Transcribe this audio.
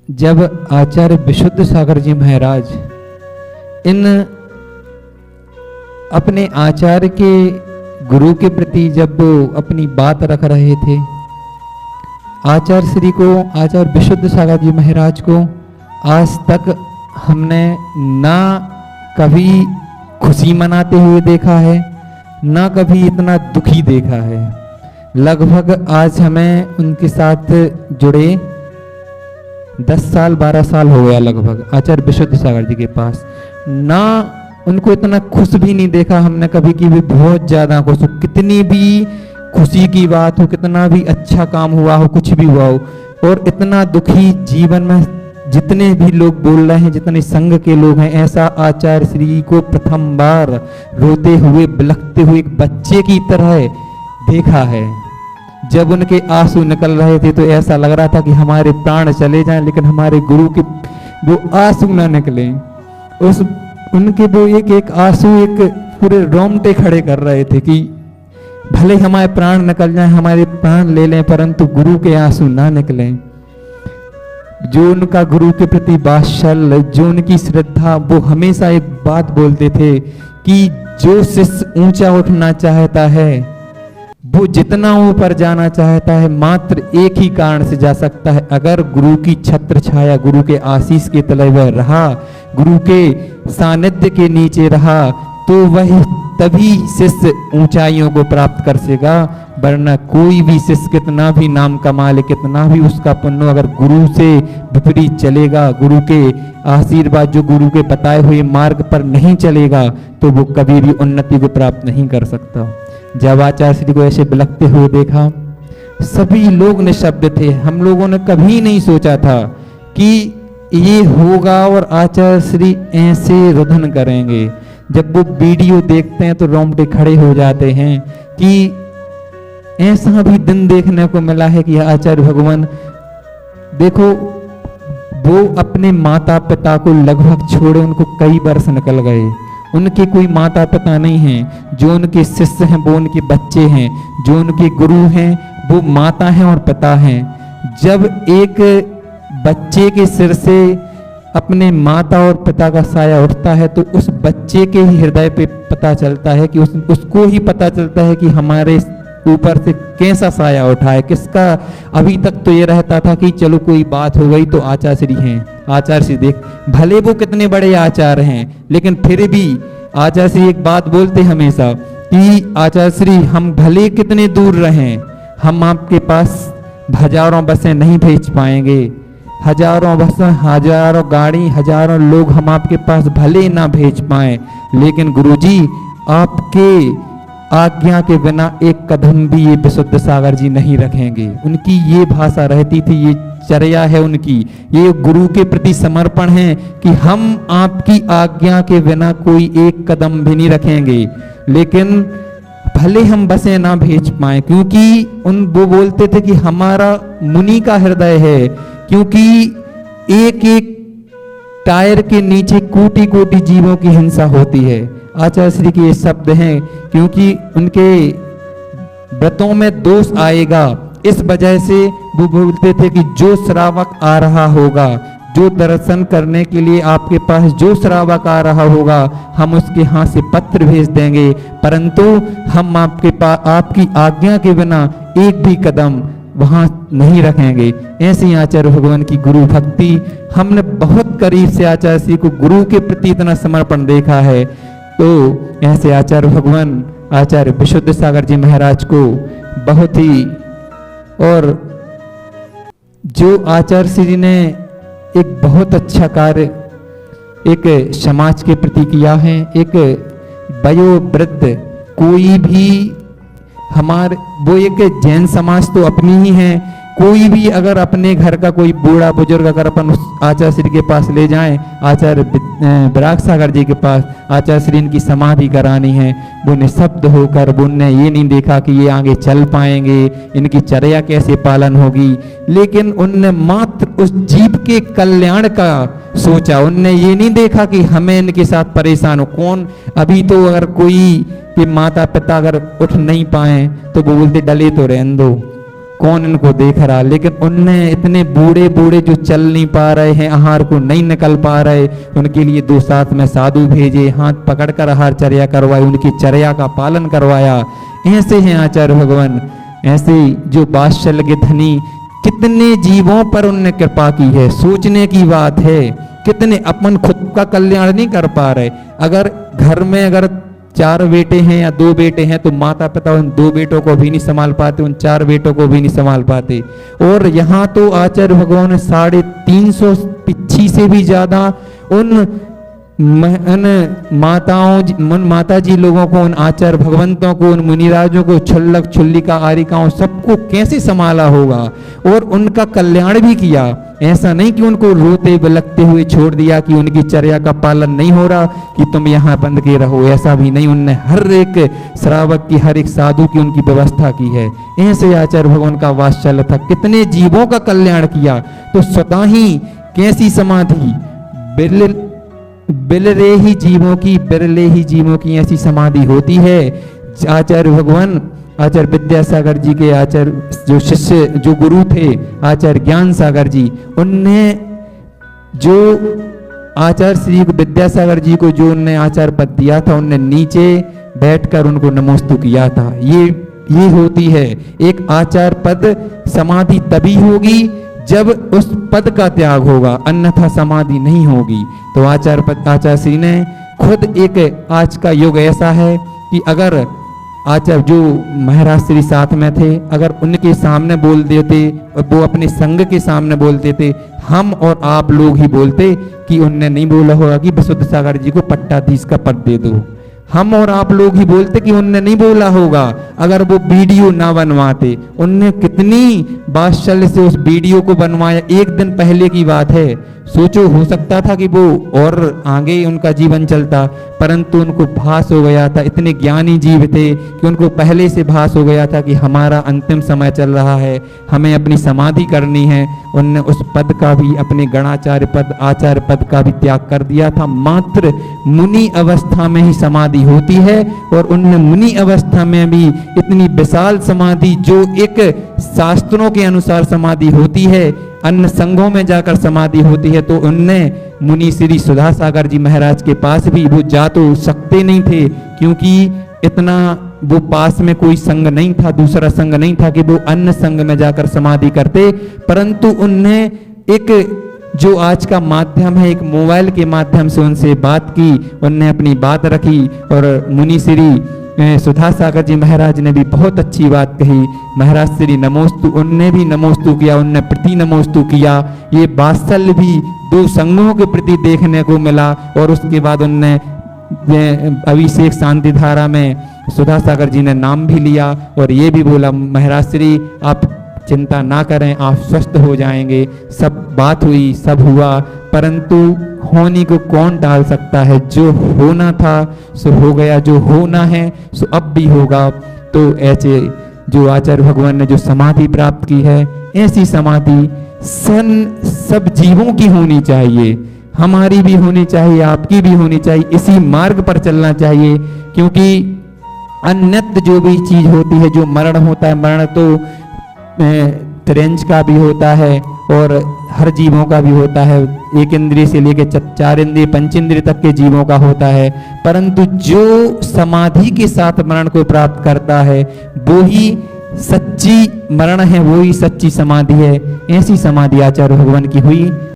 जब आचार्य विशुद्ध सागर जी महाराज इन अपने आचार्य के गुरु के प्रति जब वो अपनी बात रख रहे थे, आचार्य श्री को, आचार्य विशुद्ध सागर जी महाराज को आज तक हमने ना कभी खुशी मनाते हुए देखा है, ना कभी इतना दुखी देखा है। लगभग आज हमें उनके साथ जुड़े 10 साल 12 साल हो गया लगभग आचार्य विशुद्ध सागर जी के पास। ना उनको इतना खुश भी नहीं देखा हमने कभी कि भी बहुत ज्यादा खुश हो, कितनी भी खुशी की बात हो, कितना भी अच्छा काम हुआ हो, कुछ भी हुआ हो, और इतना दुखी जीवन में जितने भी लोग बोल रहे हैं, जितने संघ के लोग हैं, ऐसा आचार्य श्री को प्रथम बार रोते हुए बिलखते हुए एक बच्चे की तरह देखा है। जब उनके आंसू निकल रहे थे तो ऐसा लग रहा था कि हमारे प्राण चले जाएं, लेकिन हमारे गुरु के वो आंसू ना निकले। उस उनके वो एक एक आंसू एक पूरे रोंगटे खड़े कर रहे थे कि भले हमारे प्राण निकल जाएं, हमारे प्राण ले लें, परंतु गुरु के आंसू ना निकलें। जो उनका गुरु के प्रति वात्सल्य, जो उनकी श्रद्धा, वो हमेशा एक बात बोलते थे कि जो शिष्य ऊंचा उठना चाहता है, वो जितना ऊपर जाना चाहता है, मात्र एक ही कारण से जा सकता है, अगर गुरु की छत्र छाया, गुरु के आशीष के तले वह रहा, गुरु के सानिध्य के नीचे रहा, तो वह तभी शिष्य ऊंचाइयों को प्राप्त कर सकेगा। वरना कोई भी शिष्य कितना भी नाम कमा ले, कितना भी उसका पुण्य, अगर गुरु से विपरीत चलेगा, गुरु के आशीर्वाद, जो गुरु के बताए हुए मार्ग पर नहीं चलेगा, तो वो कभी भी उन्नति को प्राप्त नहीं कर सकता। जब आचार्य श्री को ऐसे बिलखते हुए देखा, सभी लोग निशब्द थे। हम लोगों ने कभी नहीं सोचा था कि ये होगा और आचार्य श्री ऐसे रुदन करेंगे। जब वो वीडियो देखते हैं तो रोंगटे खड़े हो जाते हैं कि ऐसा भी दिन देखने को मिला है कि आचार्य भगवान, देखो, वो अपने माता पिता को लगभग छोड़े उनको कई वर्ष निकल गए, उनके कोई माता पिता नहीं हैं, जो उनके शिष्य हैं वो उनके बच्चे हैं, जो उनके गुरु हैं वो माता हैं और पिता हैं। जब एक बच्चे के सिर से अपने माता और पिता का साया उठता है तो उस बच्चे के ही हृदय पे पता चलता है कि उसको ही पता चलता है कि हमारे ऊपर से कैसा साया उठा है, किसका। अभी तक तो ये रहता था कि चलो कोई बात हो गई तो आचार्य श्री हैं, आचार्य श्री देख, भले वो कितने बड़े आचार्य हैं, लेकिन फिर भी आचार्य श्री एक बात बोलते हमेशा कि आचार्य श्री, हम भले कितने दूर रहें, हम आपके पास हजारों बसें नहीं भेज पाएंगे, हजारों बसें, हजारों गाड़ी, हजारों लोग हम आपके पास भले ना भेज पाए, लेकिन गुरुजी आपके आज्ञा के बिना एक कदम भी ये विशुद्ध सागर जी नहीं रखेंगे। उनकी ये भाषा रहती थी, ये चर्या है उनकी, ये गुरु के प्रति समर्पण है कि हम आपकी आज्ञा के बिना कोई एक कदम भी नहीं रखेंगे, लेकिन भले हम बसें ना भेज पाए, क्योंकि वो बोलते थे कि हमारा मुनि का हृदय है, क्योंकि एक एक टायर के नीचे कोटि कोटि जीवों की हिंसा होती है। आचार्य श्री के ये शब्द हैं, क्योंकि उनके व्रतों में दोष आएगा, इस वजह से वो बोलते थे कि जो श्रावक आ रहा होगा, जो दर्शन करने के लिए आपके पास जो श्रावक आ रहा होगा, हम उसके हाथ से पत्र भेज देंगे, परंतु हम आपके पास आपकी आज्ञा के बिना एक भी कदम वहां नहीं रखेंगे। ऐसे आचार्य भगवान की गुरु भक्ति, हमने बहुत करीब से आचार्य श्री को गुरु के प्रति इतना समर्पण देखा है। तो ऐसे आचार्य भगवान आचार्य विशुद्ध सागर जी महाराज को बहुत ही, और जो आचार्य श्री ने एक बहुत अच्छा कार्य एक समाज के प्रति किया है। एक वयोवृद्ध कोई भी हमारे, वो एक जैन समाज तो अपनी ही है, कोई भी अगर अपने घर का कोई बूढ़ा बुजुर्ग अगर अपन उस आचार्य श्री के पास ले जाएं, आचार्य विराग सागर जी के पास आचार्य श्री इनकी समाधि करानी है, वो निशब्द होकर, वो ने ये नहीं देखा कि ये आगे चल पाएंगे, इनकी चर्या कैसे पालन होगी, लेकिन उनने मात्र उस जीव के कल्याण का सोचा। उनने ये नहीं देखा कि हमें इनके साथ परेशान हो। कौन अभी तो अगर कोई के माता पिता अगर उठ नहीं पाए तो वो बोलते डले तो रहने दो, कौन इनको देख रहा, लेकिन उनने इतने बूढ़े बूढ़े जो चल नहीं पा रहे हैं, आहार को नहीं निकल पा रहे, उनके लिए 2 साथ में साधु भेजे, हाथ पकड़कर आहार चर्या करवाई, उनकी चर्या का पालन करवाया। ऐसे हैं आचार्य भगवान, ऐसे जो वात्सल्य के धनी, कितने जीवों पर उनने कृपा की है, सोचने की बात है। कितने अपन खुद का कल्याण नहीं कर पा रहे, अगर घर में अगर 4 बेटे हैं या 2 बेटे हैं तो माता पिता उन 2 बेटों को भी नहीं संभाल पाते, उन 4 बेटों को भी नहीं संभाल पाते। और यहाँ तो आचार्य भगवान ने 350 पिच्छी से भी ज्यादा उन माता जी लोगों को, उन आचार्य भगवंतों को, उन मुनिराजों को, छुल्लक छुल्लिका आरिकाओं सबको कैसे संभाला होगा और उनका कल्याण भी किया। ऐसा नहीं कि उनको रोते बिलखते हुए छोड़ दिया कि उनकी चर्या का पालन नहीं हो रहा कि तुम यहाँ बंद के रहो, ऐसा भी नहीं। उनने हर एक श्रावक की, हर एक साधु की उनकी व्यवस्था की है। ऐसे आचार्य भगवान का वात्सल्य था, कितने जीवों का कल्याण किया। तो स्वतः ही कैसी समाधि, बिरले ही जीवों की ऐसी समाधि होती है। आचार्य भगवान, आचार्य विद्यासागर जी के आचार्य जो शिष्य, जो गुरु थे आचार्य ज्ञान सागर जी, उनने जो आचार्य श्री विद्यासागर जी को जो उनने आचार्य पद दिया था, उनने नीचे बैठकर उनको नमोस्तु किया था। ये होती है एक आचार्य पद। समाधि तभी होगी जब उस पद का त्याग होगा, अन्यथा समाधि नहीं होगी। तो आचार्य श्री ने खुद एक, आज का युग ऐसा है कि अगर आचार्य जो महाराज श्री साथ में थे, अगर उनके सामने बोल देते, वो अपने संग के सामने बोलते थे, हम और आप लोग ही बोलते कि उनने नहीं बोला होगा कि विशुद्ध सागर जी को पट्टाधीश का पद दे दो। हम और आप लोग ही बोलते कि उनने नहीं बोला होगा अगर वो वीडियो ना बनवाते। उनने कितनी वात्सल्य से उस वीडियो को बनवाया, 1 दिन पहले की बात है। सोचो, हो सकता था कि वो और आगे उनका जीवन चलता, परंतु उनको भास हो गया था, इतने ज्ञानी जीव थे कि उनको पहले से भास हो गया था कि हमारा अंतिम समय चल रहा है, हमें अपनी समाधि करनी है। उनने उस पद का भी, अपने गणाचार्य पद, आचार्य पद का भी त्याग कर दिया था। मात्र मुनि अवस्था में ही समाधि होती है, और उनने मुनि अवस्था में भी इतनी विशाल समाधि, जो एक शास्त्रों के अनुसार समाधि होती है, अन्य संघों में जाकर समाधि होती है, तो उनने मुनि श्री सुधा सागर जी महाराज के पास भी वो जा तो सकते नहीं थे, क्योंकि इतना वो पास में कोई संघ नहीं था, दूसरा संघ नहीं था कि वो अन्य संघ में जाकर समाधि करते। परंतु उनने एक जो आज का माध्यम है, एक मोबाइल के माध्यम से उनसे बात की, उनने अपनी बात रखी, और मुनि श्री सुधा सागर जी महाराज ने भी बहुत अच्छी बात कही। महाराज श्री नमोस्तु, उनने भी नमोस्तु किया, उनने प्रति नमोस्तु किया। ये वात्सल्य भी 2 संघों के प्रति देखने को मिला। और उसके बाद उनने अभिषेक शांति धारा में सुधा सागर जी ने नाम भी लिया, और ये भी बोला, महाराज श्री आप चिंता ना करें, आप स्वस्थ हो जाएंगे। सब बात हुई, सब हुआ, परंतु होने को कौन टाल सकता है। जो होना था सो हो गया, जो होना है सो अब भी होगा। तो ऐसे जो आचार्य भगवान ने जो समाधि प्राप्त की है, ऐसी समाधि सब जीवों की होनी चाहिए, हमारी भी होनी चाहिए, आपकी भी होनी चाहिए। इसी मार्ग पर चलना चाहिए, क्योंकि अन्यत्र जो भी चीज होती है, जो मरण होता है, मरण तो त्रिंज का भी होता है और हर जीवों का भी होता है। 1 इंद्रिय से लेकर 4 इंद्रिय, 5 इंद्रिय तक के जीवों का होता है। परंतु जो समाधि के साथ मरण को प्राप्त करता है, वो ही सच्ची मरण है, वो ही सच्ची समाधि है। ऐसी समाधि आचार्य भगवान की हुई।